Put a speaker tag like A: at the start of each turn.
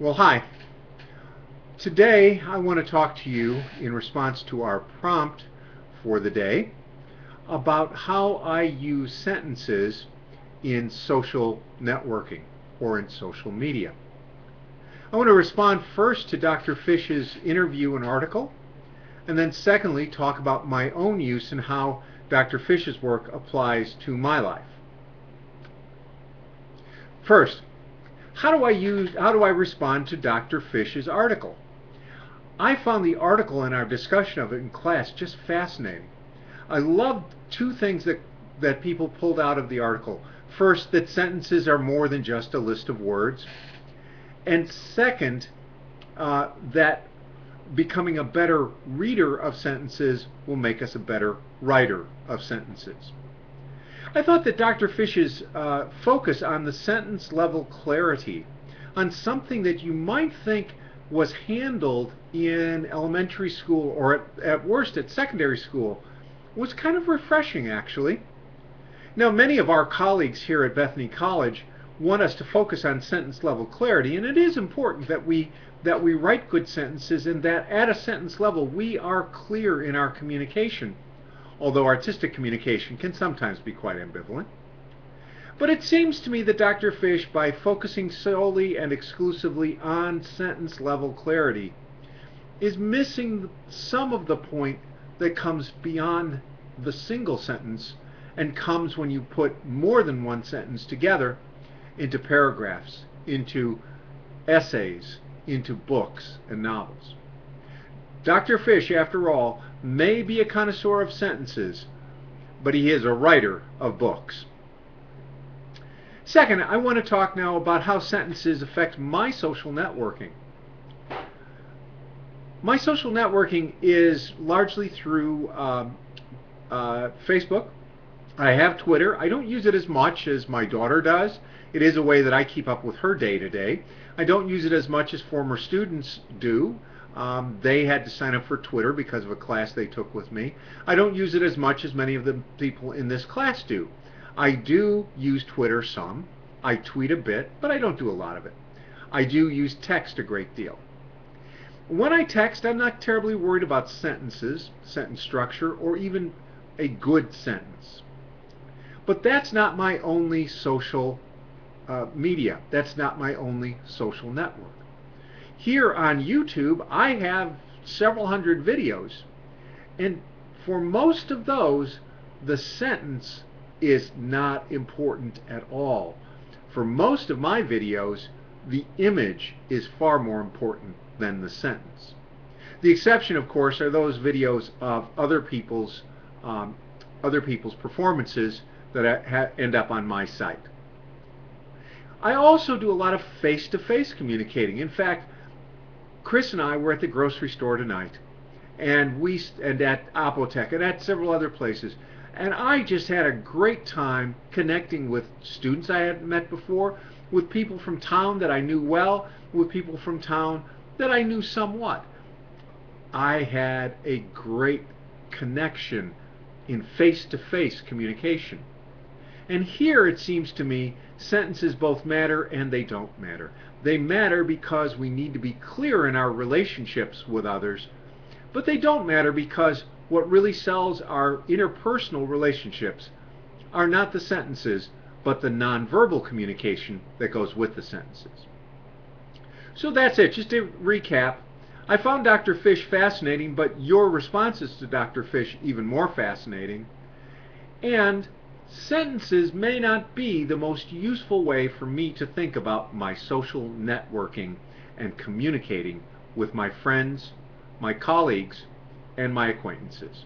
A: Well, hi. Today I want to talk to you in response to our prompt for the day about how I use sentences in social networking or in social media. I want to respond first to Dr. Fish's interview and article, and then secondly talk about my own use and how Dr. Fish's work applies to my life. First, how do I respond to Dr. Fish's article? I found the article and our discussion of it in class just fascinating. I loved two things that people pulled out of the article. First, that sentences are more than just a list of words. And second, that becoming a better reader of sentences will make us a better writer of sentences. I thought that Dr. Fish's focus on the sentence level clarity, on something that you might think was handled in elementary school or at worst at secondary school, was kind of refreshing, actually. Now, many of our colleagues here at Bethany College want us to focus on sentence level clarity, and it is important that we write good sentences and that at a sentence level we are clear in our communication, although artistic communication can sometimes be quite ambivalent. But it seems to me that Dr. Fish, by focusing solely and exclusively on sentence level clarity, is missing some of the point that comes beyond the single sentence and comes when you put more than one sentence together into paragraphs, into essays, into books and novels. Dr. Fish, after all, may be a connoisseur of sentences, but he is a writer of books. Second, I want to talk now about how sentences affect my social networking. My social networking is largely through Facebook. I have Twitter. I don't use it as much as my daughter does. It is a way that I keep up with her day to day. I don't use it as much as former students do. They had to sign up for Twitter because of a class they took with me. I don't use it as much as many of the people in this class do. I do use Twitter some. I tweet a bit, but I don't do a lot of it. I do use text a great deal. When I text, I'm not terribly worried about sentences, sentence structure, or even a good sentence. But that's not my only social media. That's not my only social network. Here on YouTube, I have several hundred videos, and for most of those, the sentence is not important at all. For most of my videos, the image is far more important than the sentence. The exception, of course, are those videos of other people's performances that end up on my site. I also do a lot of face-to-face communicating. In fact, Chris and I were at the grocery store tonight, and at Apothec and at several other places, and I just had a great time connecting with students I hadn't met before, with people from town that I knew well, with people from town that I knew somewhat. I had a great connection in face-to-face communication. And here, it seems to me, sentences both matter and they don't matter. They matter because we need to be clear in our relationships with others, but they don't matter because what really sells our interpersonal relationships are not the sentences, but the nonverbal communication that goes with the sentences. So that's it. Just to recap, I found Dr. Fish fascinating, but your responses to Dr. Fish even more fascinating. And sentences may not be the most useful way for me to think about my social networking and communicating with my friends, my colleagues, and my acquaintances.